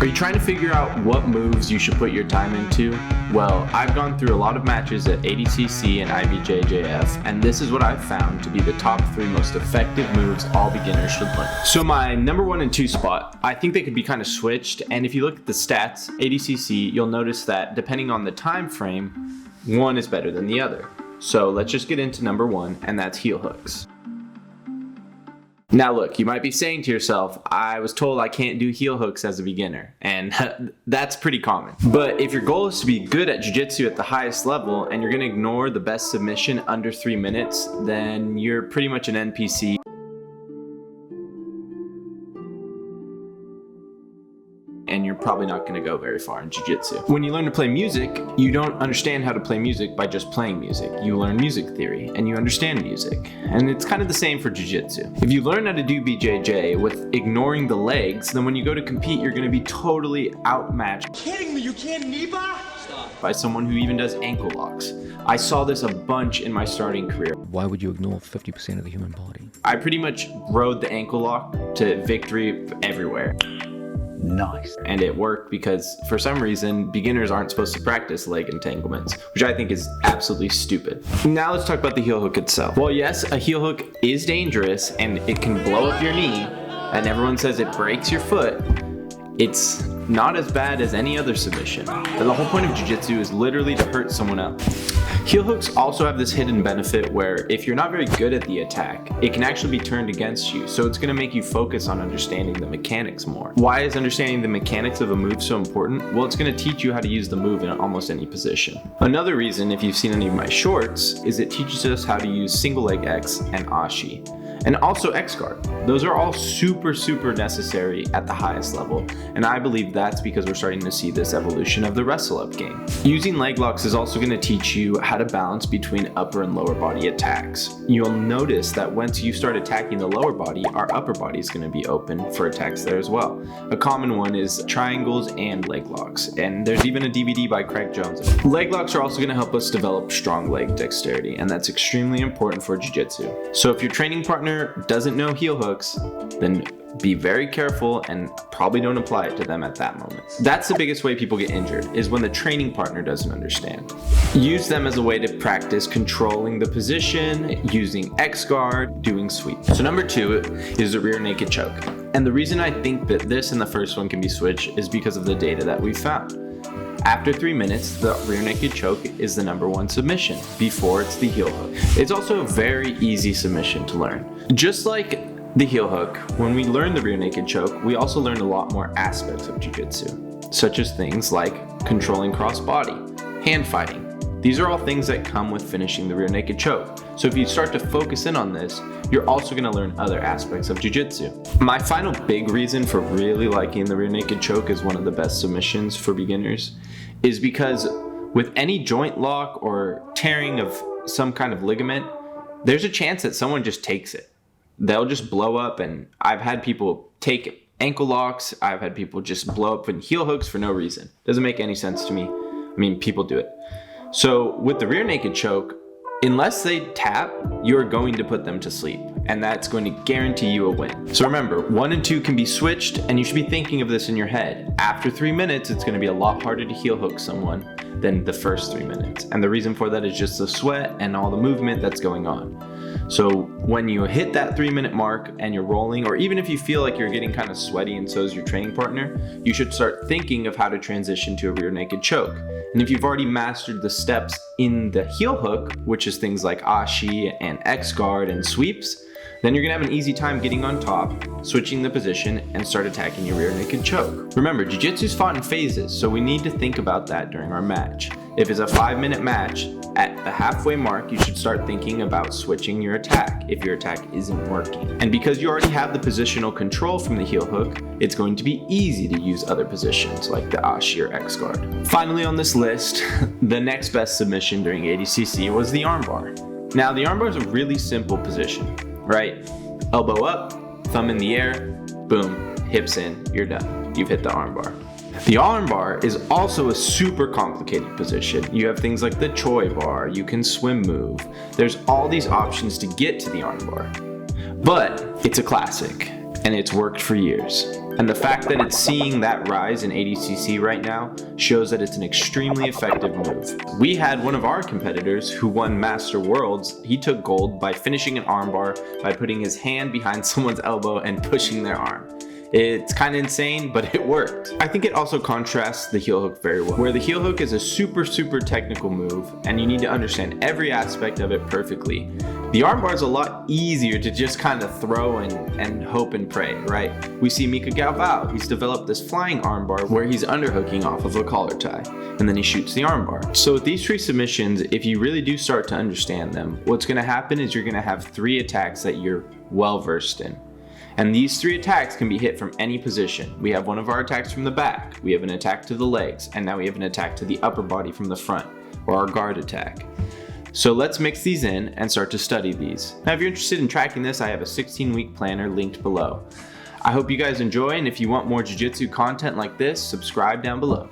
Are you trying to figure out what moves you should put your time into? Well, I've gone through a lot of matches at ADCC and IBJJF, and this is what I've found to be the top 3 most effective moves all beginners should learn. So my number 1 and 2 spot, I think they could be kind of switched, and if you look at the stats, ADCC, you'll notice that depending on the time frame, one is better than the other. So let's just get into number 1, and that's heel hooks. Now look, you might be saying to yourself, I was told I can't do heel hooks as a beginner, and that's pretty common. But if your goal is to be good at jiu-jitsu at the highest level and you're going to ignore the best submission under 3 minutes, then you're pretty much an NPC. And you're probably not going to go very far in jiu-jitsu. When you learn to play music, you don't understand how to play music by just playing music. You learn music theory and you understand music. And it's kind of the same for jiu-jitsu. If you learn how to do BJJ with ignoring the legs, then when you go to compete, you're going to be totally outmatched. Kidding me? You can't knee bar? Stop. By someone who even does ankle locks. I saw this a bunch in my starting career. Why would you ignore 50% of the human body? I pretty much rode the ankle lock to victory everywhere. Nice. And it worked because for some reason beginners aren't supposed to practice leg entanglements, which I think is absolutely stupid. Now let's talk about the heel hook itself. Well, yes, a heel hook is dangerous and it can blow up your knee, and everyone says it breaks your foot. It's not as bad as any other submission. But the whole point of jiu-jitsu is literally to hurt someone else. Heel hooks also have this hidden benefit where if you're not very good at the attack, it can actually be turned against you. So it's going to make you focus on understanding the mechanics more. Why is understanding the mechanics of a move so important? Well, it's going to teach you how to use the move in almost any position. Another reason, if you've seen any of my shorts, is it teaches us how to use single leg X and Ashi. And also X guard. Those are all super necessary at the highest level. And I believe that's because we're starting to see this evolution of the wrestle up game. Using leg locks is also going to teach you how to balance between upper and lower body attacks. You'll notice that once you start attacking the lower body, our upper body is going to be open for attacks there as well. A common one is triangles and leg locks. And there's even a DVD by Craig Jones. Leg locks are also going to help us develop strong leg dexterity, and that's extremely important for jiu-jitsu. So if your training partner doesn't know heel hooks, then be very careful and probably don't apply it to them at that moment. That's the biggest way people get injured, is when the training partner doesn't understand. Use them as a way to practice controlling the position, using X guard, doing sweep. So number 2 is the rear naked choke. And the reason I think that this and the first one can be switched is because of the data that we found. After 3 minutes, the rear naked choke is the number 1 submission, before it's the heel hook. It's also a very easy submission to learn. Just like the heel hook, when we learn the rear naked choke, we also learn a lot more aspects of jiu-jitsu, such as things like controlling cross body, hand fighting. These are all things that come with finishing the rear naked choke. So if you start to focus in on this, you're also going to learn other aspects of jiu-jitsu. My final big reason for really liking the rear naked choke as one of the best submissions for beginners is because with any joint lock or tearing of some kind of ligament, there's a chance that someone just takes it. They'll just blow up, and I've had people take ankle locks. I've had people just blow up in heel hooks for no reason. Doesn't make any sense to me. I mean, people do it. So with the rear naked choke, unless they tap, you're going to put them to sleep, and that's going to guarantee you a win. So remember, 1 and 2 can be switched, and you should be thinking of this in your head. After 3 minutes, it's going to be a lot harder to heel hook someone than the first 3 minutes. And the reason for that is just the sweat and all the movement that's going on. So when you hit that 3 minute mark and you're rolling, or even if you feel like you're getting kind of sweaty and so is your training partner, you should start thinking of how to transition to a rear naked choke. And if you've already mastered the steps in the heel hook, which is things like Ashi and X guard and sweeps, then you're gonna have an easy time getting on top, switching the position, and start attacking your rear naked choke. Remember, jiu-jitsu's fought in phases, so we need to think about that during our match. If it's a 5-minute match, at the halfway mark, you should start thinking about switching your attack if your attack isn't working. And because you already have the positional control from the heel hook, it's going to be easy to use other positions like the Ashi or X guard. Finally on this list, the next best submission during ADCC was the armbar. Now the armbar is a really simple position, right? Elbow up, thumb in the air, boom, hips in, you're done. You've hit the armbar. The armbar is also a super complicated position. You have things like the Choi bar, you can swim move. There's all these options to get to the armbar. But it's a classic, and it's worked for years. And the fact that it's seeing that rise in ADCC right now shows that it's an extremely effective move. We had one of our competitors who won Master Worlds. He took gold by finishing an armbar by putting his hand behind someone's elbow and pushing their arm. It's kind of insane, but it worked. I think it also contrasts the heel hook very well, where the heel hook is a super technical move and you need to understand every aspect of it perfectly. The armbar is a lot easier to just kind of throw and hope and pray, right? We see Mika Galvao, he's developed this flying armbar where he's underhooking off of a collar tie and then he shoots the armbar. So with these 3 submissions, if you really do start to understand them, what's gonna happen is you're gonna have 3 attacks that you're well versed in. And these 3 attacks can be hit from any position. We have one of our attacks from the back, we have an attack to the legs, and now we have an attack to the upper body from the front, or our guard attack. So let's mix these in and start to study these. Now if you're interested in tracking this, I have a 16-week planner linked below. I hope you guys enjoy, and if you want more jiu-jitsu content like this, subscribe down below.